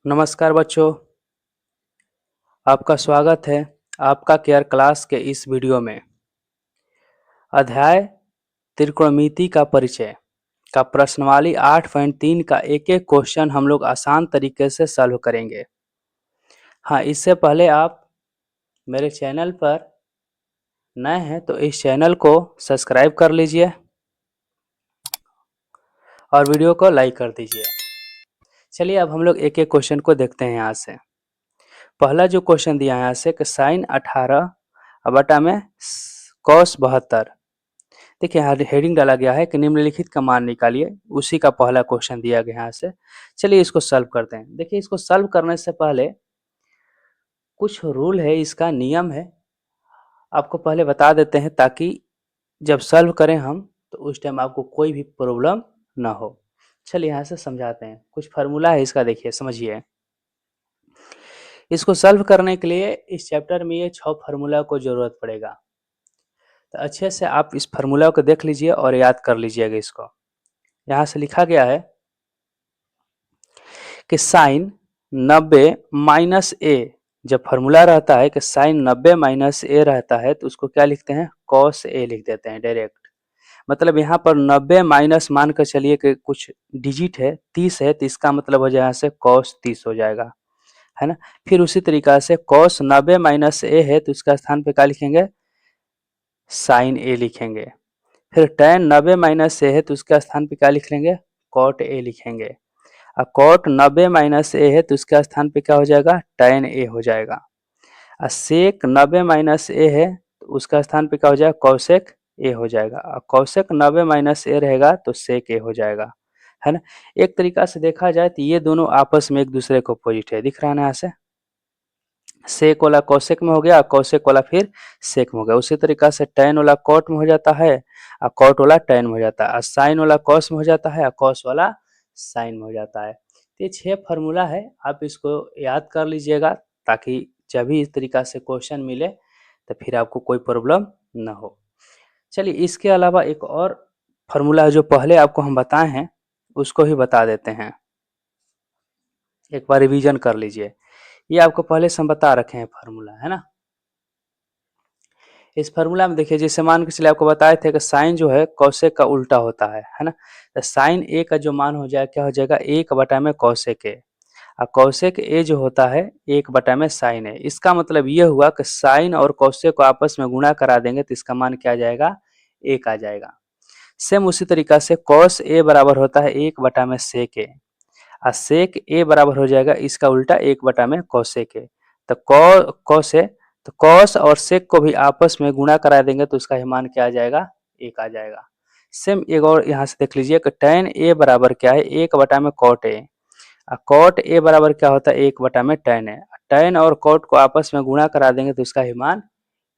नमस्कार बच्चों, आपका स्वागत है आपका केयर क्लास के इस वीडियो में। अध्याय त्रिकोणमिति का परिचय का प्रश्नावली 8.3 का एक-एक क्वेश्चन हम लोग आसान तरीके से सॉल्व करेंगे। हाँ, इससे पहले आप मेरे चैनल पर नए हैं तो इस चैनल को सब्सक्राइब कर लीजिए और वीडियो को लाइक कर दीजिए। चलिए अब हम लोग एक-एक क्वेश्चन को देखते हैं यहाँ से। पहला जो क्वेश्चन दिया है यहाँ से कि साइन 18 बटा में कॉस 72। देखिए यहाँ हेडिंग डाला गया है कि निम्नलिखित का मान निकालिए, उसी का पहला क्वेश्चन दिया गया है यहाँ से। चलिए इसको सॉल्व करते हैं। देखिए इसको सॉल्व करने से पहले कुछ रूल है, इसका नियम है, आपको पहले बता देते हैं ताकि जब सॉल्व करें हम तो उस टाइम आपको कोई भी प्रॉब्लम ना हो। चलिए यहाँ से समझाते हैं। कुछ फार्मूला है इसका, देखिए समझिए। इसको सॉल्व करने के लिए इस चैप्टर में ये 6 फार्मूला को जरूरत पड़ेगा, तो अच्छे से आप इस फार्मूला को देख लीजिए और याद कर लीजिएगा इसको। यहाँ से लिखा गया है कि साइन 90 माइनस ए, जब फार्मूला रहता है कि साइन 90 माइनस ए रहता है तो उसको क्या लिखते हैं, कॉस ए लिख देते हैं डायरेक्ट। मतलब यहाँ पर 90 माइनस मान कर चलिए कि कुछ डिजिट है 30 है, तो इसका मतलब हो जाए यहाँ से कॉस 30 हो जाएगा, है ना। फिर उसी तरीका से कॉस 90 माइनस ए है तो इसका स्थान पे क्या लिखेंगे, साइन ए लिखेंगे। फिर tan 90 माइनस ए है तो उसका स्थान पे क्या लिख लेंगे, कॉट ए लिखेंगे। और कॉट 90 माइनस ए है तो उसके स्थान पे क्या हो जाएगा, tan ए हो जाएगा। और सेक 90 माइनस ए है तो उसका स्थान पे क्या हो जाएगा, कौसेक ए हो जाएगा। और कौसेक 90 माइनस ए रहेगा तो सेक ए हो जाएगा, है ना। एक तरीका से देखा जाए तो ये दोनों आपस में एक दूसरे को अपोजिट है, दिख रहा है ना यहाँ से। सेक वाला कौसेक में हो गया, कौसेक वाला फिर सेक में हो गया। उसी तरीका से tan वाला कॉट में हो जाता है और कॉट वाला tan में हो जाता है, और साइन वाला कॉस में हो जाता है और कॉस वाला साइन में हो जाता है। तो ये 6 फार्मूला है, आप इसको याद कर लीजिएगा ताकि जब भी इस तरीका से क्वेश्चन मिले तो फिर आपको कोई प्रॉब्लम ना हो। चलिए इसके अलावा एक और फार्मूला है जो पहले आपको हम बताए हैं, उसको ही बता देते हैं, एक बार रिवीजन कर लीजिए। ये आपको पहले से हम बता रखे हैं फार्मूला, है ना। इस फार्मूला में देखिए, जैसे मान के चलिए आपको बताए थे कि साइन जो है कौसेक का उल्टा होता है ना। तो साइन ए का जो मान हो जाएगा क्या हो जाएगा, 1 बटा में कौसेक ए। और कौसेक ए जो होता है 1 बटा में साइन ए। इसका मतलब ये हुआ कि साइन और कौसेक को आपस में गुणा करा देंगे तो इसका मान क्या आ जाएगा, 1 आ जाएगा। सेम उसी तरीका से कॉस ए बराबर होता है 1 बटा में सेक ए, और सेक ए बराबर हो जाएगा इसका उल्टा 1 बटा में कौसेक ए। तो कॉस है तो कॉस और सेक को भी आपस में गुणा करा देंगे तो उसका मान क्या आ जाएगा, 1 आ जाएगा। सेम एक और यहाँ से देख लीजिए कि tan ए बराबर क्या है, 1 बटा में कॉट ए। कॉट ए बराबर क्या होता है, 1 बटा में tan ए। tan और कॉट को आपस में गुणा करा देंगे तो उसका ही मान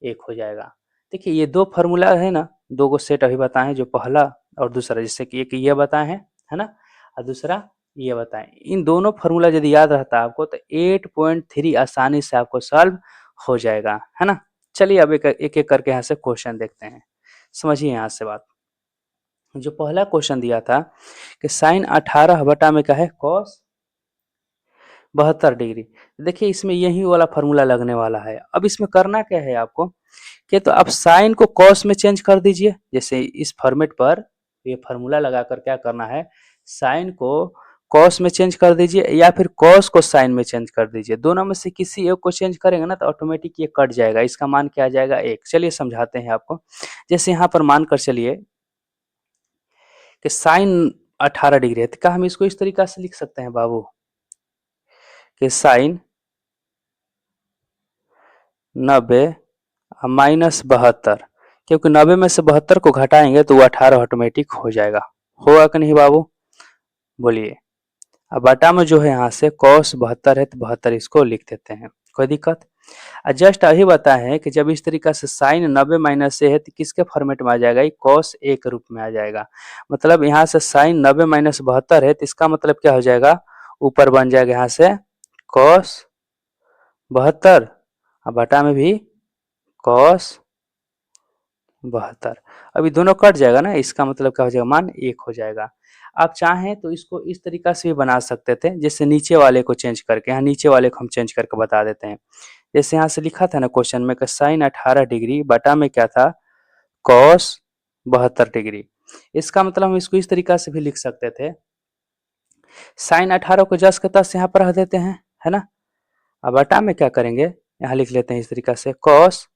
1 हो जाएगा। देखिए ये 2 फार्मूला है ना, 2 को सेट अभी बताए हैं, जो पहला और दूसरा, जैसे कि एक ये बताए हैं, है ना, और दूसरा ये बताएं। इन दोनों फार्मूला यदि याद रहता है आपको तो 8.3 आसानी से आपको सॉल्व हो जाएगा, है ना। चलिए अब एक एक करके यहाँ से क्वेश्चन देखते हैं, समझिए यहाँ से बात। जो पहला क्वेश्चन दिया था कि साइन 18 बटा में क्या है, कॉस 72 डिग्री। देखिए इसमें यही वाला फार्मूला लगने वाला है। अब इसमें करना क्या है आपको कि तो आप साइन को कॉस में चेंज कर दीजिए। जैसे इस फॉर्मेट पर ये फार्मूला लगाकर क्या करना है, साइन को कॉस में चेंज कर दीजिए या फिर कॉस को साइन में चेंज कर दीजिए। दोनों में से किसी एक को चेंज करेंगे ना तो ऑटोमेटिक ये कट जाएगा, इसका मान क्या आ जाएगा, 1। चलिए समझाते हैं आपको। जैसे यहाँ पर मान कर चलिए कि साइन 18 डिग्री है, तो क्या हम इसको इस तरीका से लिख सकते हैं बाबू कि साइन 90 माइनस 72, क्योंकि 90 में से 72 को घटाएंगे तो वो 18 ऑटोमेटिक हो जाएगा। होगा कि नहीं बाबू, बोलिए। अब बटा में जो है यहाँ से cos 72 है तो 72 इसको लिख देते हैं, कोई दिक्कत। जस्ट अभी बताए हैं कि जब इस तरीका से साइन 90 माइनस ए है तो किसके फॉर्मेट में आ जाएगा, ये cos ए के रूप में आ जाएगा। मतलब यहाँ से साइन 90 माइनस 72 है तो इसका मतलब क्या हो जाएगा, ऊपर बन जाएगा यहाँ से cos 72 और बटा में भी cos 72। अभी दोनों कट जाएगा ना, इसका मतलब क्या हो जाएगा, मान 1 हो जाएगा। आप चाहें तो इसको इस तरीका से भी बना सकते थे, जैसे नीचे वाले को चेंज करके, यहाँ नीचे वाले को हम चेंज करके बता देते हैं। जैसे यहाँ से लिखा था ना क्वेश्चन में कि साइन 18 डिग्री बटा में क्या था, कॉस 72 डिग्री। इसका मतलब हम इसको इस तरीका से भी लिख सकते थे, साइन 18 को जस के तस यहाँ पर रख देते हैं, है ना। अब बटा में क्या करेंगे, यहाँ लिख लेते हैं इस तरीका से, कॉस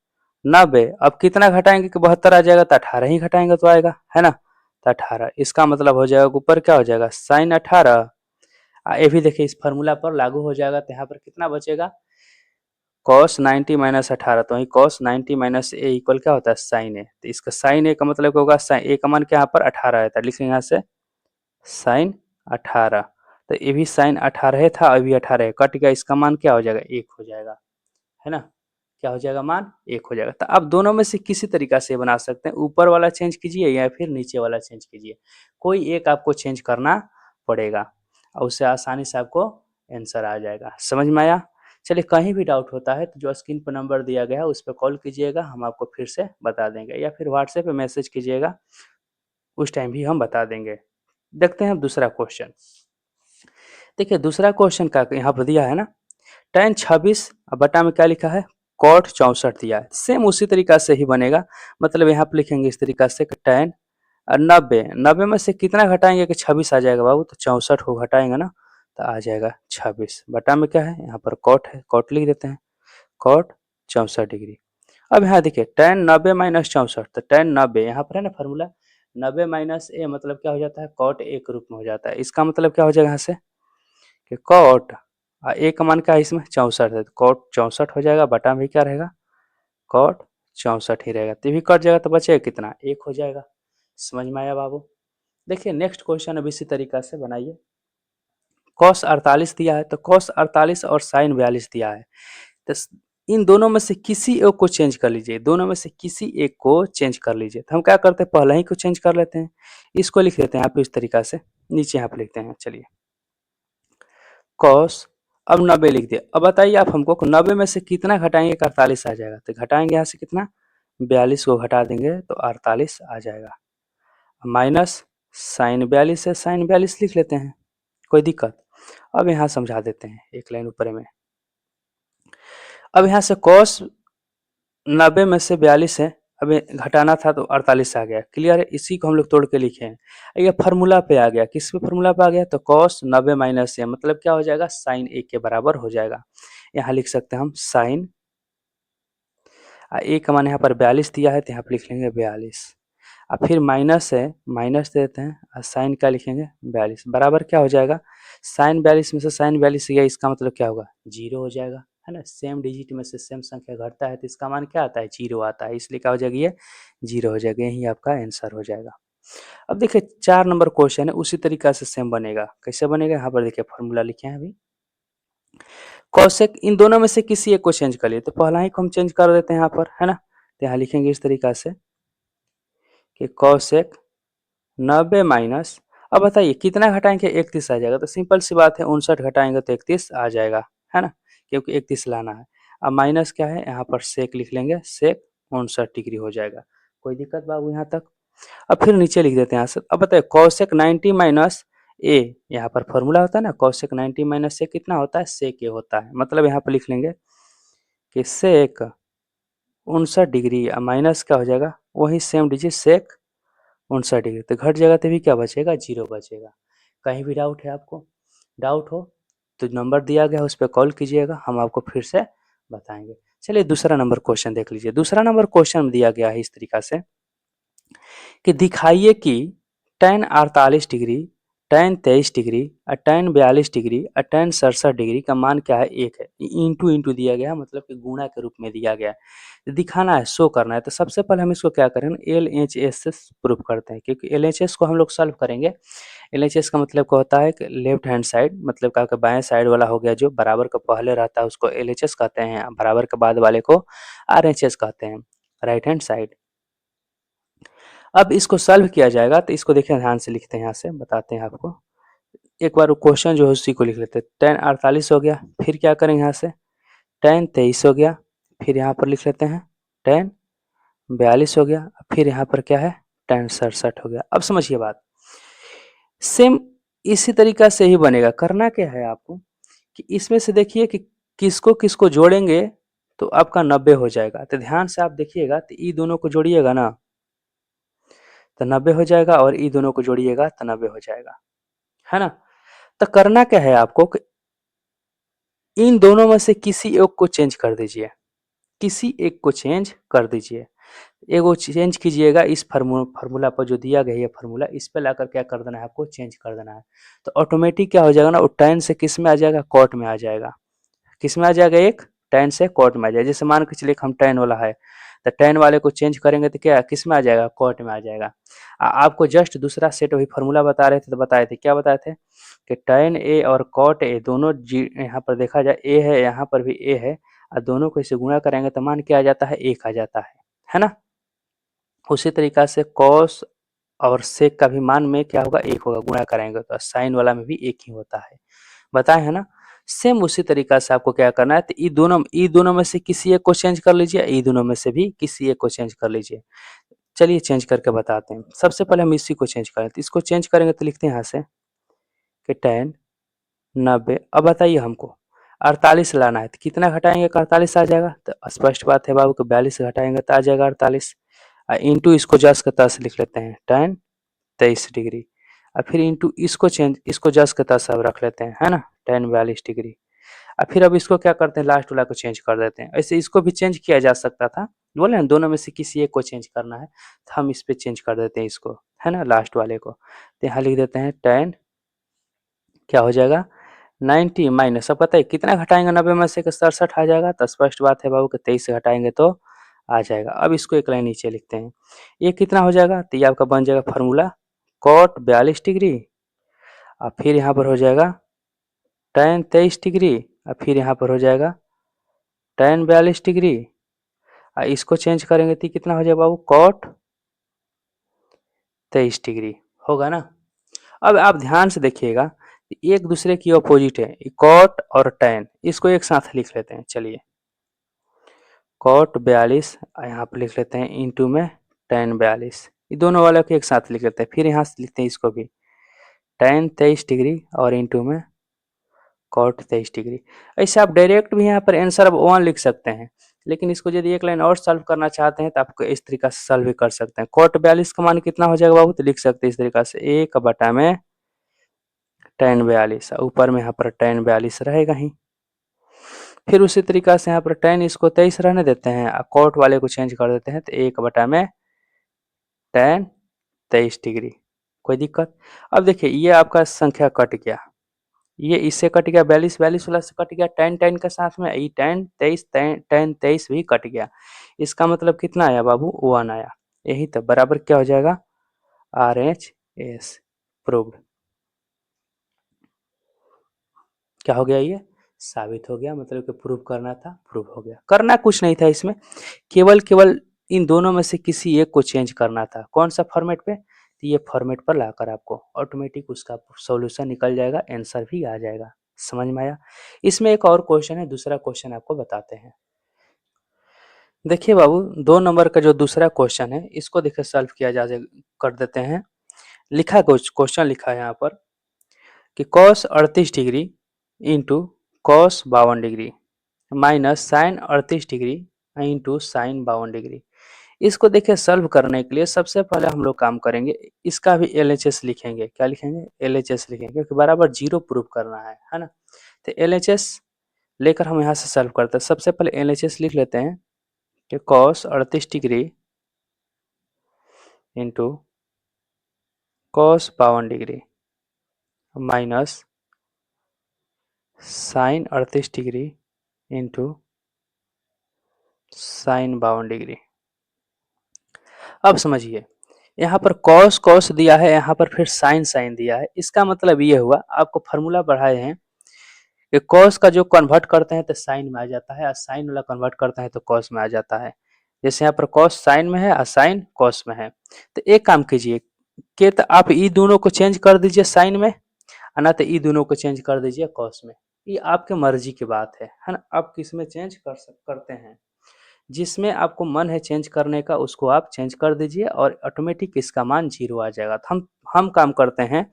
90। अब कितना घटाएंगे कि 72 आ जाएगा, तो 18 ही घटाएंगे तो आएगा, है ना। तो 18, इसका मतलब हो जाएगा ऊपर क्या हो जाएगा, साइन 18। ये भी देखिए इस फॉर्मूला पर लागू हो जाएगा, तो यहाँ पर कितना बचेगा, कॉस 90 माइनस 18। तो वही कॉस 90 माइनस ए इक्वल क्या होता है, साइन ए। तो इसका साइन ए का मतलब क्या होगा, साइन ए का मान क्या यहाँ पर 18 है, तो लिखेंगे यहाँ से साइन 18। तो ये भी साइन 18 था, अभी 18 है, कट गया, इसका मान क्या हो जाएगा, 1 हो जाएगा, है ना। क्या हो जाएगा, मान 1 हो जाएगा। तो आप दोनों में से किसी तरीका से बना सकते हैं, ऊपर वाला चेंज कीजिए या फिर नीचे वाला चेंज कीजिए, कोई एक आपको चेंज करना पड़ेगा और उससे आसानी से आपको आंसर आ जाएगा। समझ में आया। चलिए, कहीं भी डाउट होता है तो जो स्क्रीन पर नंबर दिया गया है उस पर कॉल कीजिएगा, हम आपको फिर से बता देंगे, या फिर व्हाट्सएप पे मैसेज कीजिएगा, उस टाइम भी हम बता देंगे। देखते हैं अब दूसरा क्वेश्चन। देखिए दूसरा क्वेश्चन का यहाँ पर दिया है ना, tan 26 बटा में क्या लिखा है, cot 64 दिया है। सेम उसी तरीका से ही बनेगा, मतलब यहाँ पे लिखेंगे इस तरीका से tan 90 में से कितना घटाएंगे कि 26 आ जाएगा बाबू, तो 64 को घटाएंगे ना, तो आ जाएगा 26। बटा में क्या है, यहाँ पर cot है, cot लिख देते हैं, cot 64 डिग्री। अब यहाँ देखिए tan 90 माइनस 64, तो tan 90 यहाँ पर है ना फॉर्मूला, 90 माइनस ए मतलब क्या हो जाता है, cot ए के रूप में हो जाता है। इसका मतलब क्या हो जाएगा यहाँ से कि cot ए का मान क्या है इसमें, 64 है, तो cot 64 हो जाएगा, बटा में क्या रहेगा, cot 64 ही रहेगा। तो ये भी कट जाएगा, तो बचेगा कितना, 1 हो जाएगा। समझ में आया बाबू। देखिए नेक्स्ट क्वेश्चन अब इसी तरीका से बनाइए। cos 48 दिया है, तो cos 48 और sin 42 दिया है, तो इन दोनों में से किसी एक को चेंज कर लीजिए, दोनों में से किसी एक को चेंज कर लीजिए। तो हम क्या करते हैं, पहले ही को चेंज कर लेते हैं, इसको लिख लेते हैं यहाँ पे इस तरीका से, नीचे यहाँ पे लिखते हैं। चलिए cos, अब 90 लिख दिया। अब बताइए आप हमको 90 में से कितना घटाएंगे कि 48 आ जाएगा, तो घटाएंगे यहाँ से कितना, 42 को घटा देंगे तो 48 आ जाएगा, माइनस साइन 42 है, साइन 42 लिख लेते हैं, कोई दिक्कत। अब यहाँ समझा देते हैं एक लाइन ऊपर में। अब यहाँ से cos 90 में से 42 है, अब घटाना था तो 48 आ गया, क्लियर है। इसी को हम लोग तोड़ के लिखे हैं, ये फार्मूला पे आ गया, किस पे फार्मूला पे आ गया, तो cos 90 माइनस ए मतलब क्या हो जाएगा, साइन ए के बराबर हो जाएगा। यहाँ लिख सकते हैं हम साइन, ए का मान यहाँ पर 42 दिया है, तो यहाँ पर लिख लेंगे 42, और फिर माइनस है, माइनस देते हैं और साइन क्या लिखेंगे 42, बराबर क्या हो जाएगा, साइन 42 में से साइन 42 गया, इसका मतलब क्या होगा, 0 हो जाएगा, है ना। सेम डिजिट में से सेम संख्या घटता है तो इसका मान क्या आता है, 0 आता है, इसलिए क्या हो जाएगी ये 0 हो जाएगा, यही आपका आंसर हो जाएगा। अब देखिए 4 नंबर क्वेश्चन है, उसी तरीका से सेम बनेगा। कैसे बनेगा, यहाँ पर देखिए फॉर्मूला लिखे हैं अभी, कौशिक इन दोनों में से किसी एक को चेंज कर लिए, तो पहला ही को हम चेंज कर देते हैं यहाँ पर, है ना। तो यहाँ लिखेंगे इस तरीका से कि कौशिक 90 माइनस, अब बताइए कितना घटाएंगे, 31 आ जाएगा, तो सिंपल सी बात है 59 घटाएंगे तो 31 आ जाएगा, है ना, क्योंकि 31 लाना है। अब माइनस क्या है, यहाँ पर सेक लिख लेंगे, सेक 59 डिग्री हो जाएगा। कोई दिक्कत बाबू यहाँ तक। अब फिर नीचे लिख देते हैं यहाँ से। अब बताइए कौशिक 90 माइनस ए, यहाँ पर फॉर्मूला होता है ना, कौशिक 90 माइनस ए कितना होता है, सेक ए होता है, मतलब यहाँ पर लिख लेंगे कि सेक 59 डिग्री, माइनस क्या हो जाएगा, वही सेम डिजिट सेक 59 डिग्री, तो घट जाएगा तो भी क्या बचेगा, 0 बचेगा। कहीं भी डाउट है आपको, डाउट हो तो नंबर दिया गया है उस पर कॉल कीजिएगा, हम आपको फिर से बताएंगे। चलिए दूसरा नंबर क्वेश्चन देख लीजिए। दूसरा नंबर क्वेश्चन दिया गया है इस तरीका से कि दिखाइए कि tan 48 डिग्री, tan 23 डिग्री और tan 42 डिग्री और tan 67 डिग्री का मान क्या है, 1 है। इंटू इंटू दिया गया है, मतलब कि गुणा के रूप में दिया गया है, दिखाना है, शो करना है। तो सबसे पहले हम इसको क्या करें, LHS से प्रूफ करते हैं, क्योंकि LHS को हम लोग सॉल्व करेंगे। LHS का मतलब क्या होता है कि लेफ्ट हैंड साइड, मतलब क्या बाएं साइड वाला हो गया, जो बराबर का पहले रहता है उसको LHS कहते हैं, बराबर के बाद वाले को RHS कहते हैं, राइट हैंड साइड। अब इसको सॉल्व किया जाएगा, तो इसको देखिए ध्यान से लिखते हैं, यहाँ से बताते हैं आपको। एक बार क्वेश्चन जो है उसी को लिख लेते हैं। tan 48 हो गया, फिर क्या करेंगे यहाँ से, tan 23 हो गया, फिर यहाँ पर लिख लेते हैं tan 42 हो गया, फिर यहाँ पर क्या है tan 67 हो गया। अब समझिए बात, सेम इसी तरीका से ही बनेगा। करना क्या है आपको कि इसमें से देखिए कि किसको किसको जोड़ेंगे तो आपका 90 हो जाएगा। तो ध्यान से आप देखिएगा, तो ई दोनों को जोड़िएगा ना तो 90 हो जाएगा, और ई दोनों को जोड़िएगा तो 90 हो जाएगा, है ना। तो करना क्या है आपको कि इन दोनों में से किसी एक को चेंज कर दीजिए, किसी एक को चेंज कर दीजिए। एगो चेंज कीजिएगा इस फार्मूला पर जो दिया गया है फार्मूला, इस पे लाकर क्या कर देना है आपको, चेंज कर देना है। तो ऑटोमेटिक क्या हो जाएगा ना, वो tan से किस में आ जाएगा, कॉट में आ जाएगा। किस में आ जाएगा, एक tan से कॉट में आ जाएगा। जैसे मान के चलिए हम tan वाला है, तो tan वाले को चेंज करेंगे तो क्या किस में आ जाएगा, कॉट में आ जाएगा। आपको जस्ट दूसरा सेट वही फार्मूला बता रहे थे, तो बताए थे क्या बताए थे कि tan a और cot a दोनों यहाँ पर देखा जाए a है, यहाँ पर भी a है, और दोनों को इसे गुणा करेंगे तो मान क्या आ जाता है, 1 आ जाता है ना। उसी तरीका से कॉस और सेक का भी मान में क्या होगा, 1 होगा, गुणा कराएंगे तो साइन वाला में भी 1 ही होता है, बताए है ना। सेम उसी तरीका से आपको क्या करना है, तो ई दोनों में से किसी एक को चेंज कर लीजिए, ई दोनों में से भी किसी एक को चेंज कर लीजिए। चलिए चेंज करके बताते हैं। सबसे पहले हम इसी को चेंज करें, तो इसको चेंज करेंगे तो लिखते हैं यहाँ से कि tan 90। अब बताइए हमको 48 लाना है, तो कितना घटाएंगे, 48 आ जाएगा। तो स्पष्ट बात है बाबू, को 42 घटाएंगे तो आ जाएगा 48। इंटू इसको जस के तस लिख लेते हैं, tan 23 डिग्री। और फिर इंटू इसको जस के तस अब रख लेते हैं, है ना, tan 42 डिग्री। और फिर अब इसको क्या करते हैं, लास्ट वाला को चेंज कर देते हैं। ऐसे इसको भी चेंज किया जा सकता था, बोले ना दोनों में से किसी एक को चेंज करना है, तो हम इस पे चेंज कर देते हैं इसको, है ना, लास्ट वाले को। तो यहाँ लिख देते हैं tan, क्या हो जाएगा 90 माइनस, अब पता है कितना घटाएंगे 90 में से, 67 आ जाएगा। तो स्पष्ट बात है बाबू कि 23 से घटाएंगे तो आ जाएगा। अब इसको एक लाइन नीचे लिखते हैं, ये कितना हो जाएगा, तो ये आपका बन जाएगा फार्मूला cot 42 डिग्री, और फिर यहाँ पर हो जाएगा tan 23 डिग्री, और फिर यहाँ पर हो जाएगा tan 42 डिग्री। इसको चेंज करेंगे तो कितना हो जाएगा बाबू, cot 23 डिग्री होगा ना। अब आप ध्यान से देखिएगा, एक दूसरे की अपोजिट है, cot और tan, इसको एक साथ लिख लेते हैं। चलिए cot 42 यहाँ पर लिख लेते हैं, इंटू में tan 42, ये दोनों वालों को एक साथ लिख लेते हैं। फिर यहाँ से लिखते हैं इसको भी tan 23 डिग्री और इंटू में cot 23 डिग्री। ऐसे आप डायरेक्ट भी यहाँ पर आंसर अब 1 लिख सकते हैं, लेकिन इसको यदि एक लाइन और सॉल्व करना चाहते हैं तो आपको इस तरीका से सॉल्व भी कर सकते हैं। cot 42 का मान कितना हो जाएगा बाबू, तो लिख सकते हैं इस तरीका से 1 बटा में tan 42, ऊपर में यहाँ पर tan 42 रहेगा ही। फिर उसी तरीका से यहाँ पर tan इसको 23 रहने देते हैं, cot वाले को चेंज कर देते हैं, तो 1 बटा में tan 23 डिग्री। कोई दिक्कत। अब देखिए ये आपका संख्या कट गया, ये इससे कट गया, 42 वाला से कट गया, tan के साथ में ये tan 23 भी कट गया। इसका मतलब कितना आया बाबू, 1 आया। यही तो बराबर क्या हो जाएगा, RHS प्रूव्ड। क्या हो गया, ये साबित हो गया, मतलब कि प्रूव करना था, प्रूव हो गया। करना कुछ नहीं था इसमें, केवल इन दोनों में से किसी एक को चेंज करना था। कौन सा फॉर्मेट पे, तो ये फॉर्मेट पर लाकर आपको ऑटोमेटिक उसका सॉल्यूशन निकल जाएगा, आंसर भी आ जाएगा। समझ में आया। इसमें एक और क्वेश्चन है, दूसरा क्वेश्चन आपको बताते हैं। देखिए बाबू 2 नंबर का जो दूसरा क्वेश्चन है, इसको देखिए सॉल्व किया जा कर देते हैं। लिखा कुछ क्वेश्चन लिखा है यहाँ पर कि cos 38 degree into cos 52 degree minus sine 38 degree into sine 52 degree. इसको देखिए सॉल्व करने के लिए सबसे पहले हम लोग काम करेंगे, इसका भी LHS लिखेंगे। क्या लिखेंगे, LHS लिखेंगे, क्योंकि बराबर 0 प्रूव करना है ना। तो LHS लेकर हम यहाँ से सॉल्व करते हैं। सबसे पहले LHS लिख लेते हैं कि cos 38 degree into cos 52 degree minus sine 38 degree into sine 52 degree. अब समझिए, यहाँ पर cos दिया है, यहाँ पर फिर साइन दिया है। इसका मतलब ये हुआ, आपको फार्मूला पढ़ाए हैं कि cos का जो कन्वर्ट करते हैं तो साइन में आ जाता है, और साइन वाला कन्वर्ट करते हैं तो cos में आ जाता है। जैसे यहाँ पर cos साइन में है और साइन cos में है। तो एक काम कीजिए कि तो आप ई दोनों को चेंज कर दीजिए साइन में, ना तो ई दोनों को चेंज कर दीजिए cos में। ये आपके मर्जी की बात है ना, आप किस में चेंज करते हैं। जिसमें आपको मन है चेंज करने का उसको आप चेंज कर दीजिए और ऑटोमेटिक इसका मान 0 आ जाएगा। तो हम काम करते हैं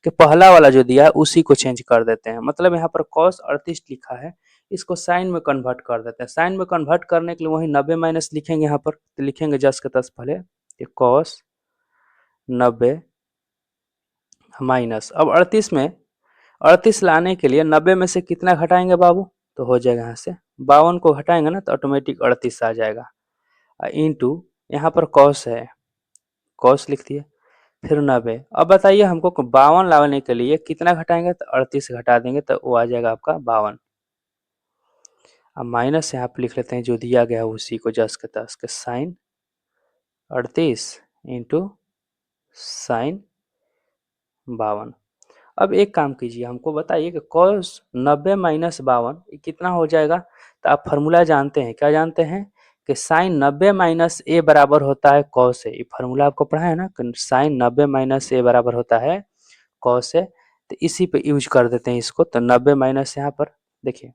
कि पहला वाला जो दिया है उसी को चेंज कर देते हैं। मतलब यहाँ पर cos 38 लिखा है, इसको साइन में कन्वर्ट कर देते हैं। साइन में कन्वर्ट करने के लिए वही 90 माइनस लिखेंगे यहाँ पर, तो लिखेंगे 10 के 10 पहले, ये cos 90 माइनस, अब 38 में 38 लाने के लिए 90 में से कितना घटाएंगे बाबू, तो हो जाएगा यहाँ से 52 को घटाएंगे ना तो ऑटोमेटिक 38 आ जाएगा, इंटू यहाँ पर cos है, cos लिख दिए, फिर 90। अब बताइए हमको 52 लाने के लिए कितना घटाएंगे, तो 38 घटा देंगे तो वो आ जाएगा आपका 52। अब माइनस यहाँ पे लिख लेते हैं जो दिया गया है उसी को 10 के 10 के साइन 38 इंटू साइन 52। अब एक काम कीजिए, हमको बताइए कि cos 90 माइनस 52 कितना हो जाएगा, तो आप फार्मूला जानते हैं, क्या जानते हैं कि साइन 90 माइनस ए बराबर होता है cos ए, ये फार्मूला आपको पढ़ा है ना, साइन 90 माइनस ए बराबर होता है cos ए, तो इसी पे यूज कर देते हैं इसको। तो 90 माइनस यहाँ पर देखिए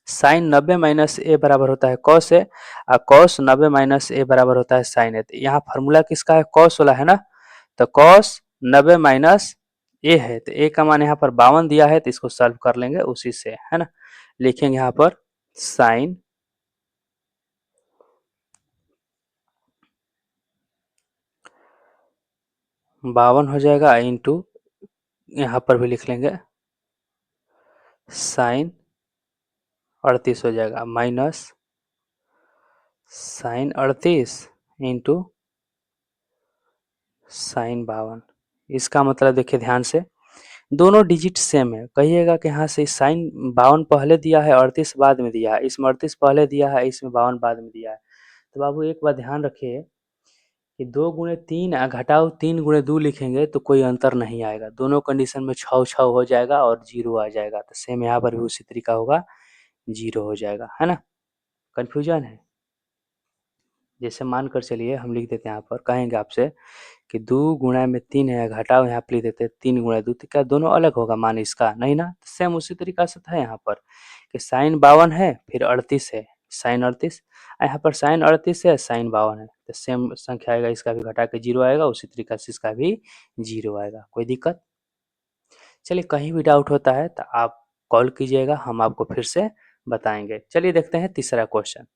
साइन 90 माइनस ए बराबर होता है cos ए, और cos 90 माइनस ए बराबर होता है साइन ए। तो यहाँ फार्मूला किसका है, cos वाला है ना, तो cos 90 माइनस ए है, तो ए का मान यहाँ पर 52 दिया है, तो इसको सॉल्व कर लेंगे उसी से, है ना। लिखेंगे यहाँ पर साइन 52 हो जाएगा, इंटू यहाँ पर भी लिख लेंगे साइन 38 हो जाएगा, माइनस साइन 38 इंटू साइन 52। इसका मतलब देखिए ध्यान से, दोनों डिजिट सेम है। कहिएगा कि यहाँ से साइन 52 पहले दिया है 38 बाद में दिया है, इसमें 38 पहले दिया है, इसमें 52 बाद में दिया है। तो बाबू एक बात ध्यान रखिए कि 2 गुणे 3 घटाओ 3 गुणे 2 लिखेंगे तो कोई अंतर नहीं आएगा, दोनों कंडीशन में 6 हो जाएगा और 0 आ जाएगा। तो सेम यहाँ पर भी उसी तरीका होगा, 0 हो जाएगा, है ना। कंफ्यूजन है, जैसे मान कर चलिए हम लिख देते हैं यहाँ पर, कहेंगे आपसे कि 2 गुणा में 3 है, घटाओ यहाँ पे लिख देते हैं 3 गुणा 2, तो क्या दोनों अलग होगा मान इसका, नहीं ना। सेम उसी तरीका से था यहाँ पर कि साइन 52 है फिर 38 है, साइन 38, यहाँ पर साइन 38 है साइन 52 है, तो सेम संख्या आएगा, इसका भी घटा के 0 आएगा, उसी तरीका से इसका भी 0 आएगा। कोई दिक्कत, चलिए कहीं भी डाउट होता है तो आप कॉल कीजिएगा, हम आपको फिर से बताएंगे। चलिए देखते हैं तीसरा क्वेश्चन।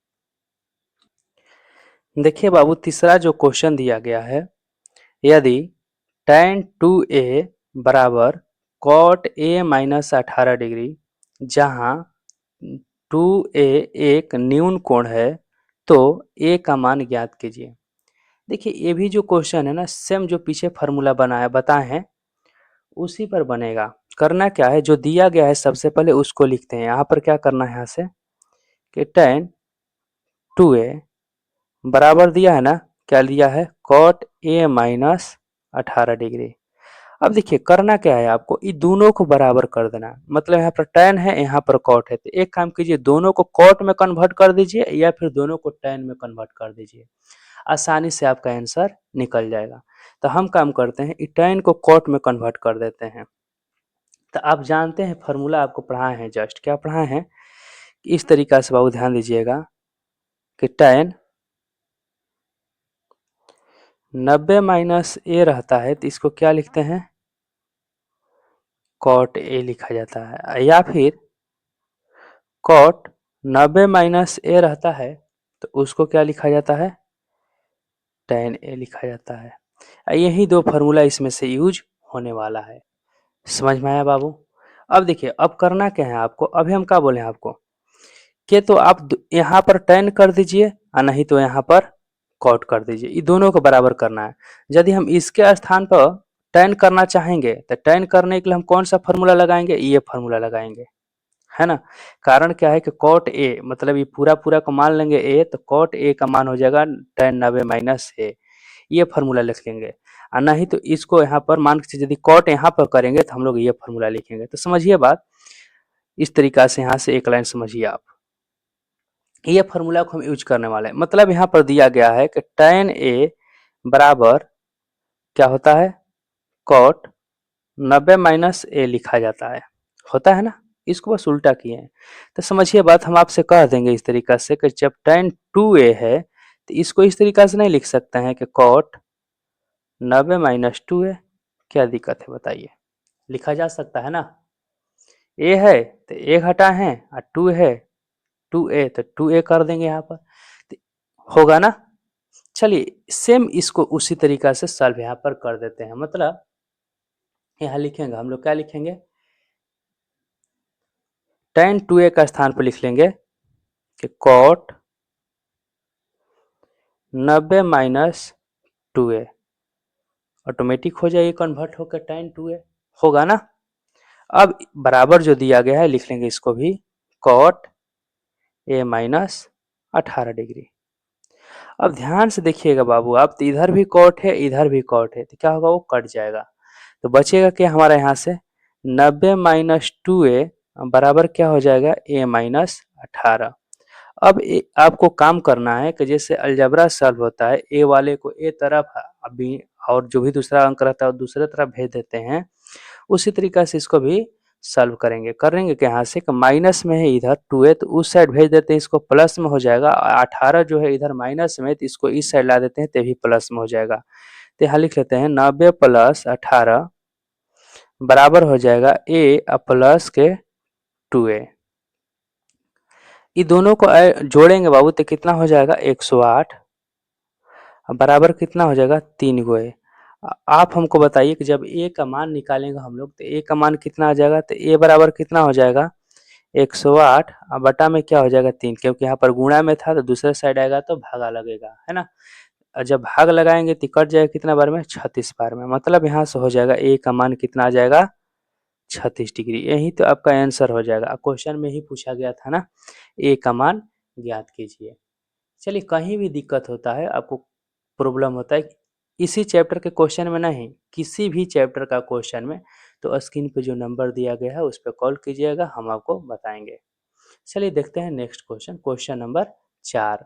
देखिए बाबू तीसरा जो क्वेश्चन दिया गया है, यदि tan 2a बराबर cot a माइनस 18 डिग्री, जहाँ 2a एक न्यून कोण है, तो a का मान ज्ञात कीजिए। देखिए ये भी जो क्वेश्चन है ना, सेम जो पीछे फार्मूला बनाया बताए हैं उसी पर बनेगा। करना क्या है, जो दिया गया है सबसे पहले उसको लिखते हैं। यहाँ पर क्या करना है, यहाँ से कि tan 2a बराबर दिया है ना, क्या दिया है, cot a माइनस 18 डिग्री। अब देखिए करना क्या है, आपको इन दोनों को बराबर कर देना है। मतलब यहाँ पर tan है यहाँ पर cot है, तो एक काम कीजिए दोनों को cot में कन्वर्ट कर दीजिए या फिर दोनों को tan में कन्वर्ट कर दीजिए, आसानी से आपका आंसर निकल जाएगा। तो हम काम करते हैं tan को cot में कन्वर्ट कर देते हैं। तो आप जानते हैं फार्मूला आपको पढ़ाए हैं, जस्ट क्या पढ़ाए हैं, इस तरीका से बाबू ध्यान दीजिएगा कि tan 90 माइनस ए रहता है, तो इसको क्या लिखते हैं, cot a लिखा जाता है, या फिर cot 90 माइनस ए रहता है तो उसको क्या लिखा जाता है, tan a लिखा जाता है। यही दो फार्मूला इसमें से यूज होने वाला है। समझ में आया बाबू। अब देखिए अब करना क्या है आपको, अभी हम क्या बोले आपको कि तो आप यहाँ पर tan कर दीजिए और नहीं तो यहाँ पर cot कर दीजिए, ये दोनों को बराबर करना है। यदि हम इसके स्थान पर tan करना चाहेंगे तो tan करने के लिए हम कौन सा फार्मूला लगाएंगे, ये फार्मूला लगाएंगे, है ना। कारण क्या है कि cot a मतलब ये पूरा को मान लेंगे a, तो cot a का मान हो जाएगा tan 90 माइनस a, ये फार्मूला लिख लेंगे। और नहीं तो इसको यहाँ पर मान के यदि cot यहाँ पर करेंगे तो हम लोग ये फार्मूला लिखेंगे। तो समझिए बात, इस तरीका से यहाँ से एक लाइन समझिए आप, ये फार्मूला को हम यूज करने वाले हैं। मतलब यहाँ पर दिया गया है कि tan a बराबर क्या होता है, cot 90 माइनस a लिखा जाता है, होता है ना। इसको बस उल्टा किए हैं। तो समझिए बात, हम आपसे कह देंगे इस तरीका से कि जब tan 2a है तो इसको इस तरीका से नहीं लिख सकते हैं कि cot 90 माइनस 2a। क्या दिक्कत है बताइए, लिखा जा सकता है ना। a है तो a घटा है और 2 है 2a तो 2a कर देंगे यहाँ पर, तो होगा ना। चलिए सेम इसको उसी तरीका से सॉल्व यहाँ पर कर देते हैं। मतलब यहाँ लिखेंगे हम लोग, क्या लिखेंगे, tan 2a का स्थान पर लिख लेंगे कि cot 90 माइनस 2a, ऑटोमेटिक हो जाएगी कन्वर्ट होकर tan 2a, होगा ना। अब बराबर जो दिया गया है लिख लेंगे इसको भी, cot a माइनस 18 डिग्री। अब ध्यान से देखिएगा बाबू आप, तो इधर भी cot है इधर भी cot है, तो क्या होगा, वो कट जाएगा। तो बचेगा क्या हमारा यहाँ से, 90 माइनस 2a बराबर क्या हो जाएगा, a माइनस 18। अब आपको काम करना है कि जैसे अलजेब्रा सॉल्व होता है, ए वाले को ए तरफ अभी और जो भी दूसरा अंक रहता है वो दूसरे तरफ भेज देते हैं, उसी तरीका से इसको भी सॉल्व करेंगे कि यहाँ से माइनस में है इधर 2a तो उस साइड भेज देते हैं, इसको प्लस में हो जाएगा। 18 जो है इधर माइनस में, तो इसको इस साइड ला देते हैं तो भी प्लस में हो जाएगा। तो यहाँ लिख लेते हैं 90 प्लस 18 बराबर हो जाएगा a प्लस के 2a। ये दोनों को जोड़ेंगे बाबू तो कितना हो जाएगा, 108 बराबर कितना हो जाएगा, 3 गो ए। आप हमको बताइए कि जब ए का मान निकालेंगे हम लोग तो ए का मान कितना आ जाएगा, तो ए बराबर कितना हो जाएगा, 108 बटा में क्या हो जाएगा 3, क्योंकि यहाँ पर गुणा में था तो दूसरे साइड आएगा तो भागा लगेगा, है ना। और जब भाग लगाएंगे तो कट जाएगा कितना बार में, 36 बार में। मतलब यहाँ से हो जाएगा ए का मान कितना आ जाएगा, 36 डिग्री। यही तो आपका आंसर हो जाएगा। क्वेश्चन में ही पूछा गया था ना, ए का मान ज्ञात कीजिए। चलिए कहीं भी दिक्कत होता है, आपको प्रॉब्लम होता है इसी चैप्टर के क्वेश्चन में नहीं, किसी भी चैप्टर का क्वेश्चन में, तो स्क्रीन पे जो नंबर दिया गया है उस पर कॉल कीजिएगा, हम आपको बताएंगे। चलिए देखते हैं नेक्स्ट क्वेश्चन, क्वेश्चन नंबर 4।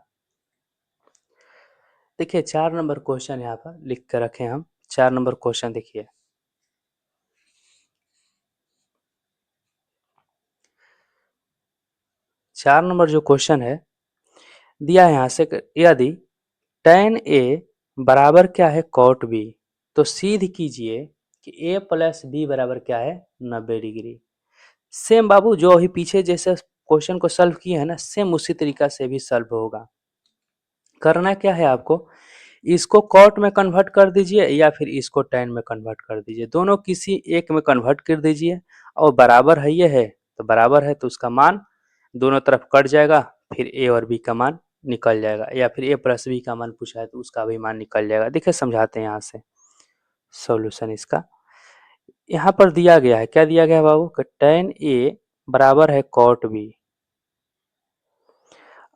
देखिए 4 नंबर क्वेश्चन यहाँ पर लिख कर रखे हम। 4 नंबर क्वेश्चन देखिए, 4 नंबर जो क्वेश्चन है दिया है यहाँ से, यदि tan a बराबर क्या है cot b, तो सिद्ध कीजिए कि a प्लस बी बराबर क्या है, 90 डिग्री। सेम बाबू जो अभी पीछे जैसे क्वेश्चन को सॉल्व किए हैं ना, सेम उसी तरीका से भी सॉल्व होगा। करना क्या है आपको, इसको कॉट में कन्वर्ट कर दीजिए या फिर इसको tan में कन्वर्ट कर दीजिए, दोनों किसी एक में कन्वर्ट कर दीजिए। और बराबर है ये है तो बराबर है तो उसका मान दोनों तरफ कट जाएगा, फिर a और b का मान निकल जाएगा, या फिर a प्लस बी का मान पूछा है तो उसका भी मान निकल जाएगा। देखिए समझाते हैं यहाँ से सॉल्यूशन इसका। यहाँ पर दिया गया है, क्या दिया गया है बाबू, कि tan a बराबर है cot b।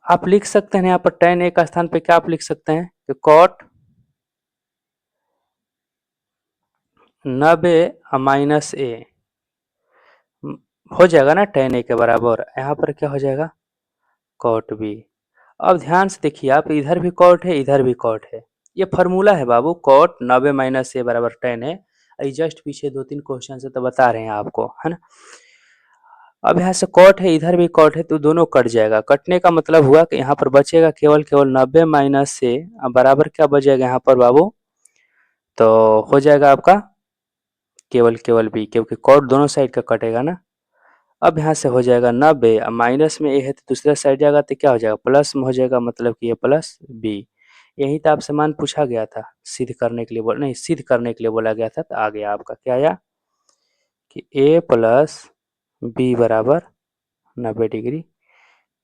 आप लिख सकते हैं यहाँ पर tan a का स्थान पे क्या आप लिख सकते हैं कि cot 90 माइनस a हो जाएगा ना tan a के बराबर, यहाँ पर क्या हो जाएगा cot b। अब ध्यान से देखिए आप, इधर भी cot है इधर भी cot है, ये फॉर्मूला है बाबू, cot 90 माइनस a बराबर tan है। जस्ट पीछे 2-3 क्वेश्चन से तो बता रहे हैं आपको, है ना। अब यहाँ से cot है इधर भी cot है तो दोनों कट जाएगा, कटने का मतलब हुआ कि यहाँ पर बचेगा केवल 90 माइनस से बराबर क्या बचेगा यहाँ पर बाबू, तो हो जाएगा आपका केवल b, क्योंकि cot दोनों साइड का कटेगा ना। अब यहाँ से हो जाएगा 90, अब माइनस में a है तो दूसरा साइड जाएगा तो क्या हो जाएगा, प्लस में हो जाएगा, मतलब कि a प्लस b। यही तो आपसे मान पूछा गया था, सिद्ध करने के लिए नहीं, सिद्ध करने के लिए बोला गया था, तो आ गया आपका क्या आया कि a प्लस बी बराबर 90 डिग्री।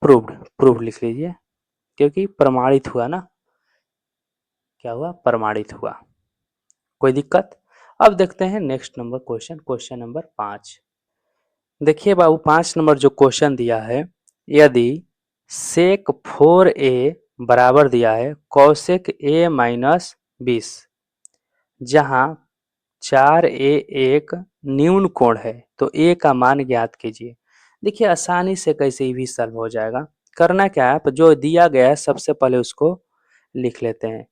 प्रूव्ड, प्रूव लिख लीजिए, क्योंकि प्रमाणित हुआ ना, क्या हुआ, प्रमाणित हुआ। कोई दिक्कत। अब देखते हैं next number question, question number 5। देखिए बाबू 5 नंबर जो क्वेश्चन दिया है, यदि सेक 4a बराबर दिया है कौसेक a माइनस 20, जहाँ 4a एक न्यून कोण है, तो a का मान ज्ञात कीजिए। देखिए आसानी से कैसे भी सॉल्व हो जाएगा। करना क्या है, जो दिया गया है सबसे पहले उसको लिख लेते हैं,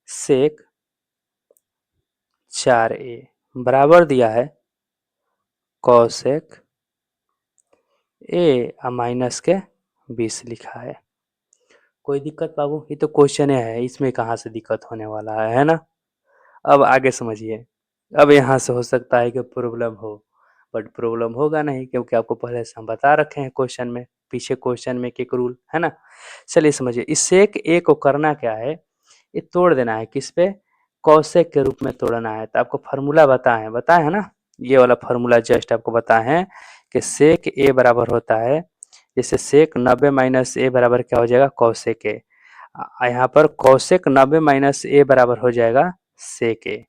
सेक 4a बराबर दिया है कौसेक ए माइनस के 20 लिखा है। कोई दिक्कत बाबू? ये तो क्वेश्चन है, इसमें कहाँ से दिक्कत होने वाला है ना? अब आगे समझिए। अब यहाँ से हो सकता है कि प्रॉब्लम हो, बट प्रॉब्लम होगा नहीं क्योंकि आपको पहले से हम बता रखे हैं क्वेश्चन में, पीछे क्वेश्चन में एक रूल है ना। चलिए समझिए, इससे एक ए को करना क्या है, ये तोड़ देना है किस पे, कौशिक के रूप में तोड़ना है। तो आपको फार्मूला बताए है ना, ये वाला फार्मूला जस्ट आपको बताए हैं कि सेक ए बराबर होता है, जैसे सेक 90 माइनस ए बराबर क्या हो जाएगा, कौशिक ए। यहाँ पर कौशिक 90 माइनस ए बराबर हो जाएगा सेक ए।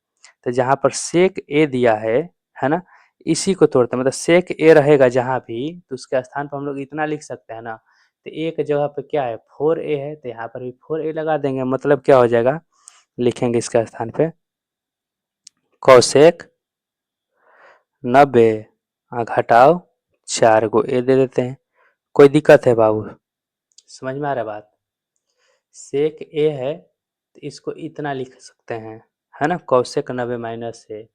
तो जहाँ पर सेक ए दिया है ना, इसी को तोड़ते हैं, मतलब सेक ए रहेगा जहाँ भी, तो उसके स्थान पर हम लोग इतना लिख सकते हैं ना। तो ए की जगह पे क्या है, 4a है, तो यहाँ पर भी 4a लगा देंगे, मतलब क्या हो जाएगा, लिखेंगे इसके स्थान पे कौशिक 90 घटाओ 4 को ए दे देते हैं। कोई दिक्कत है बाबू? समझ में आ रहा है बात? सेक ए है तो इसको इतना लिख सकते हैं, है ना, कौशिक 90 माइनस ए।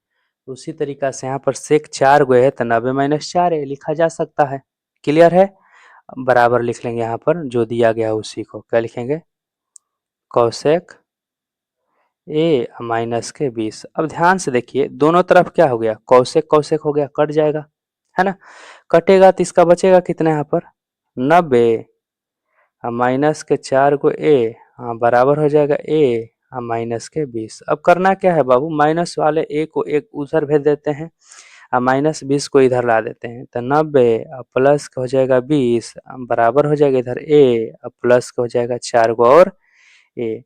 उसी तरीका से यहाँ पर सेक 4 गो है तो 90 माइनस 4 ए लिखा जा सकता है। क्लियर है? बराबर लिख लेंगे यहाँ पर जो दिया गया है उसी को, क्या लिखेंगे, कौशिक ए माइनस के 20। अब ध्यान से देखिए, दोनों तरफ क्या हो गया, कौशिक कौशिक हो गया, कट जाएगा, है ना। कटेगा तो इसका बचेगा कितना यहाँ पर, 90 माइनस के 4 को ए, बराबर हो जाएगा ए माइनस के 20। अब करना क्या है बाबू, माइनस वाले ए को एक उधर भेज देते हैं, माइनस 20 को इधर ला देते हैं, तो 90 प्लस हो जाएगा 20 बराबर हो जाएगा इधर ए, प्लस हो जाएगा 4 को और ए।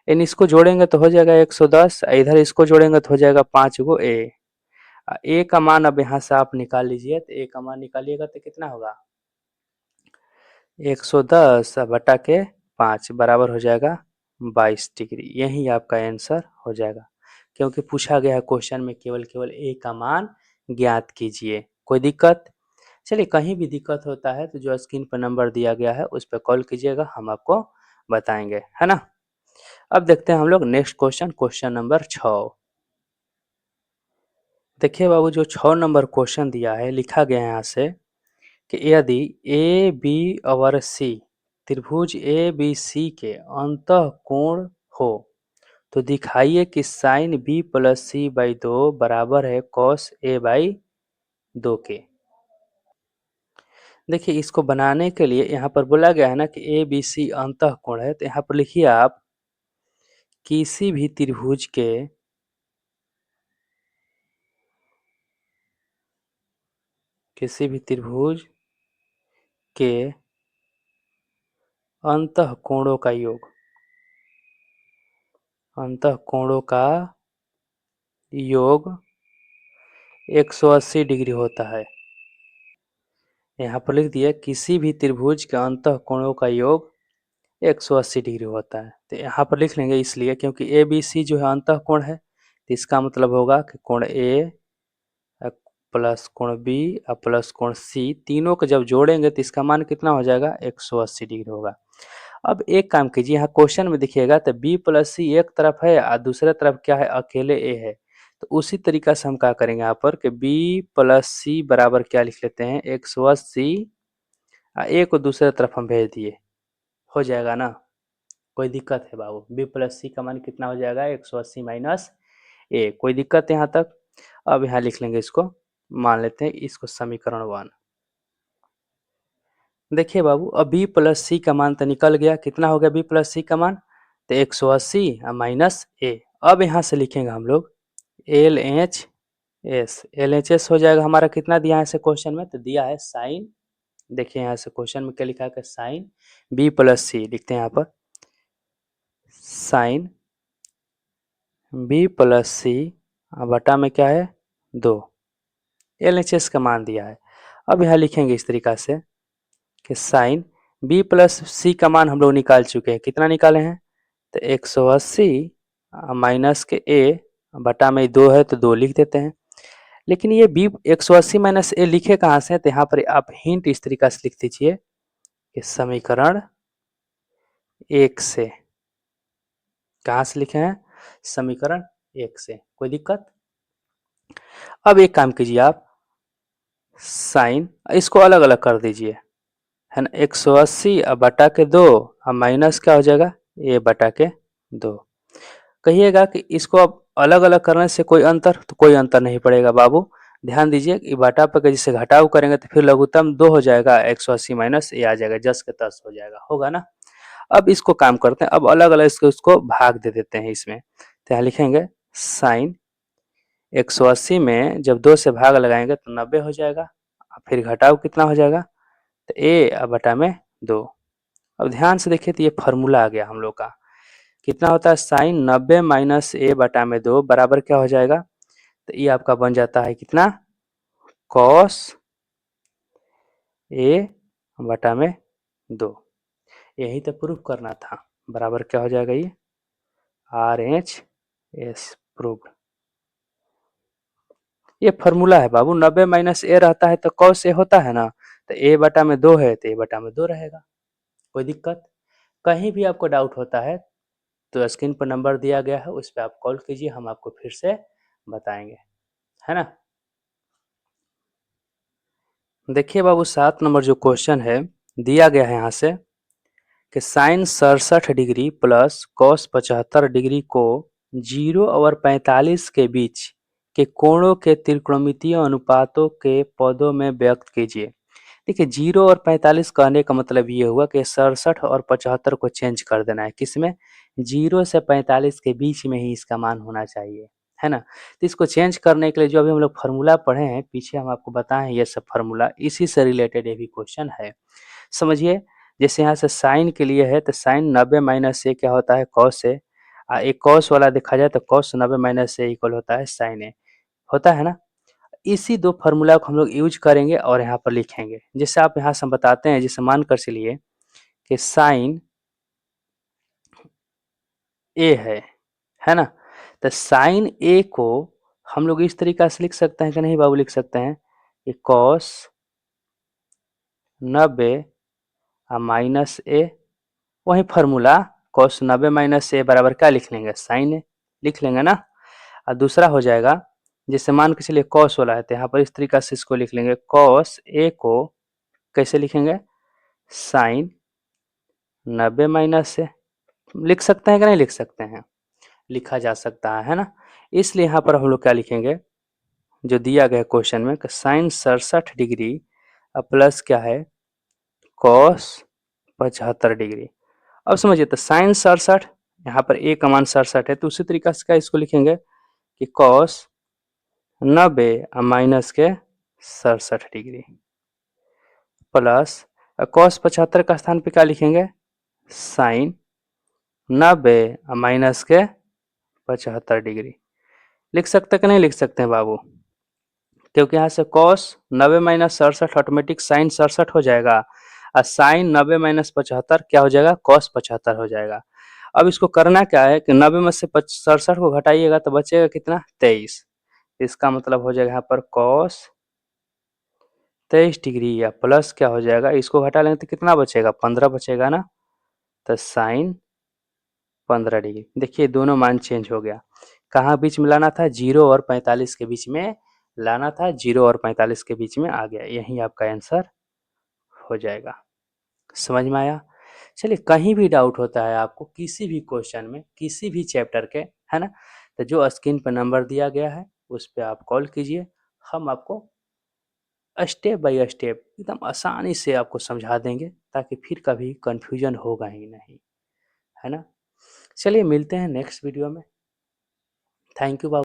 इन इसको जोड़ेंगे तो हो जाएगा 110, इधर इसको जोड़ेंगे तो हो जाएगा 5 गो ए। ए का मान अब यहाँ से आप निकाल लीजिए, तो ए का मान निकालिएगा तो कितना होगा, 110 बटा के 5 बराबर हो जाएगा 22 डिग्री। यही आपका आंसर हो जाएगा, क्योंकि पूछा गया है क्वेश्चन में केवल ए का मान ज्ञात कीजिए। कोई दिक्कत? चलिए, कहीं भी दिक्कत होता है तो जो स्क्रीन पर नंबर दिया गया है उस पर कॉल कीजिएगा, हम आपको बताएंगे, है ना। अब देखते हैं हम लोग नेक्स्ट क्वेश्चन, क्वेश्चन नंबर 6। देखिए बाबू, जो 6 नंबर क्वेश्चन दिया है, लिखा गया है यहाँ से कि यदि ए बी और सी त्रिभुज ए बी सी के अंतःकोण हो तो दिखाइए कि sine B plus C by 2 बराबर है कॉस ए बाई 2 के। देखिए, इसको बनाने के लिए यहाँ पर बोला गया है ना कि ए बी सी अंतःकोण है, तो यहाँ पर लिखिए आप किसी भी त्रिभुज के के अंतःकोणों का योग, अंतःकोणों का योग 180 डिग्री होता है। यहाँ पर लिख दिया किसी भी त्रिभुज के अंतःकोणों का योग 180 डिग्री होता है। तो यहाँ पर लिख लेंगे इसलिए क्योंकि ए बी सी जो है अंतःकोण है, तो इसका मतलब होगा कि कोण ए प्लस कोण बी और प्लस कोण सी, तीनों को जब जोड़ेंगे तो इसका मान कितना हो जाएगा, 180 डिग्री होगा। अब एक काम कीजिए, यहाँ क्वेश्चन में देखिएगा तो बी प्लस सी एक तरफ है और दूसरे तरफ क्या है, अकेले ए है। तो उसी तरीका से हम क्या करेंगे यहाँ पर कि बी प्लस सी बराबर क्या लिख लेते हैं, 180, ए को दूसरे तरफ हम भेज दिए, हो जाएगा ना। कोई दिक्कत है बाबू? बी प्लस सी का मान कितना हो जाएगा, 180 माइनस ए। कोई दिक्कत है यहाँ तक? अब यहाँ लिख लेंगे इसको, मान लेते हैं इसको समीकरण 1। देखिए बाबू, अब बी प्लस सी का मान तो निकल गया, कितना हो गया बी प्लस सी का मान, तो 180 माइनस ए। अब यहाँ से लिखेंगे हम लोग L H S, L H S हो जाएगा हमारा, कितना दिया है इसे क्वेश्चन में, तो दिया है साइन, देखिए यहाँ से क्वेश्चन में क्या लिखा है, साइन बी प्लस सी लिखते हैं यहाँ पर, साइन बी प्लस सी बटा में क्या है 2, एल एच एस का मान दिया है। अब यहाँ लिखेंगे इस तरीका से कि साइन बी प्लस सी का मान हम लोग निकाल चुके हैं, कितना निकाले हैं, तो 180 माइनस के ए बटा में 2 है तो 2 लिख देते हैं। लेकिन ये बी 180 माइनस ए लिखे कहाँ से, तो यहाँ पर आप हिंट इस तरीका से लिख दीजिए कि समीकरण 1 से, कहाँ से लिखे हैं, समीकरण 1 से। कोई दिक्कत? अब एक काम कीजिए आप, साइन, इसको अलग अलग कर दीजिए, है ना, 180 बटा के 2 और माइनस क्या हो जाएगा ए बटा के 2। कहिएगा कि इसको अब अलग अलग करने से कोई अंतर, तो कोई अंतर नहीं पड़ेगा बाबू। ध्यान दीजिए कि बटा पर जैसे घटाव करेंगे तो फिर लघुत्तम 2 हो जाएगा, 180 माइनस ए आ जाएगा, जस के तस हो जाएगा, होगा ना। अब इसको काम करते हैं, अब अलग अलग इसको भाग दे देते हैं इसमें। तो यहाँ लिखेंगे साइन 180 में जब 2 से भाग लगाएंगे तो 90 हो जाएगा, फिर घटाव कितना हो जाएगा, तो ए बटा में 2। अब ध्यान से देखिए तो ये फॉर्मूला आ गया हम लोग का, कितना होता है साइन 90 माइनस ए बटा में 2 बराबर क्या हो जाएगा, तो ये आपका बन जाता है कितना, कॉस ए बटा में 2। यही तो प्रूफ करना था, बराबर क्या हो जाएगा ये आर एच एस प्रूफ। ये फॉर्मूला है बाबू, 90 माइनस ए रहता है तो कॉस ए होता है ना, तो ए बटा में 2 है तो ए बटा में 2 रहेगा। कोई दिक्कत, कहीं भी आपको डाउट होता है तो स्क्रीन पर नंबर दिया गया है, उस पर आप कॉल कीजिए, हम आपको फिर से बताएंगे, है ना। देखिए बाबू 7 नंबर जो क्वेश्चन है दिया गया है यहाँ से कि sine 67 degree plus cos 75 degree को 0 और 45 के बीच के कोणों के त्रिकोणमितीय अनुपातों के पदों में व्यक्त कीजिए। देखिए 0 और 45 कहने का मतलब ये हुआ कि 67 और 75 को चेंज कर देना है, किसमें, 0 से 45 के बीच में ही इसका मान होना चाहिए, है ना। तो इसको चेंज करने के लिए जो अभी हम लोग फार्मूला पढ़े हैं, पीछे हम आपको बताएं ये सब फार्मूला, इसी से रिलेटेड ये भी क्वेश्चन है, समझिए। जैसे यहाँ से साइन के लिए है तो साइन 90 माइनस ए क्या होता है कॉस ए, एक कॉस वाला देखा जाए तो कॉस 90 माइनस ए इक्वल होता है साइन ए, होता है ना। इसी दो फार्मूला को हम लोग यूज करेंगे और यहाँ पर लिखेंगे। जैसे आप यहाँ से हम बताते हैं, जैसे मान कर चलिए कि साइन ए है ना, तो साइन ए को हम लोग इस तरीका से लिख सकते हैं कि नहीं बाबू, लिख सकते हैं कि कॉस 90 माइनस ए, वही फार्मूला कॉस 90 माइनस ए बराबर क्या लिख लेंगे, साइन ए लिख लेंगे ना। और दूसरा हो जाएगा, जैसे मान के चलिए कॉस वाला है तो यहाँ पर इस तरीका से इसको लिख लेंगे, कॉस ए को कैसे लिखेंगे, साइन 90 माइनस ए, लिख सकते हैं कि नहीं लिख सकते हैं, लिखा जा सकता है ना। इसलिए यहाँ पर हम लोग क्या लिखेंगे, जो दिया गया क्वेश्चन में साइन 67 डिग्री प्लस क्या है कॉस 75 डिग्री। अब समझिए तो साइन 67, यहाँ पर ए का मान 67 है, तो उसी तरीका से क्या इसको लिखेंगे कि कॉस 90 माइनस के 67 डिग्री प्लस कॉस 75 का स्थान पे क्या लिखेंगे, साइन 90 माइनस के 75 डिग्री। लिख सकते कि नहीं लिख सकते हैं बाबू, क्योंकि यहाँ से कॉस 90 माइनस 67 ऑटोमेटिक साइन 67 हो जाएगा, और साइन 90 माइनस 75 क्या हो जाएगा, कॉस 75 हो जाएगा। अब इसको करना क्या है कि 90 में से 67 को घटाइएगा तो बचेगा कितना, 23। इसका मतलब हो जाएगा यहाँ पर कॉस 23 डिग्री, या प्लस क्या हो जाएगा, इसको घटा लेंगे तो कितना बचेगा, 15 बचेगा ना, तो साइन 15 डिग्री। देखिए दोनों मान चेंज हो गया, कहाँ बीच में लाना था, 0 और 45 के बीच में लाना था, 0 और 45 के बीच में आ गया, यही आपका आंसर हो जाएगा। समझ में आया। चलिए कहीं भी डाउट होता है आपको किसी भी क्वेश्चन में, किसी भी चैप्टर के, है ना, तो जो स्क्रीन पर नंबर दिया गया है उस पर आप कॉल कीजिए, हम आपको स्टेप बाय स्टेप एकदम आसानी से आपको समझा देंगे, ताकि फिर कभी कंफ्यूजन होगा ही नहीं, है ना। चलिए मिलते हैं नेक्स्ट वीडियो में। Thank you.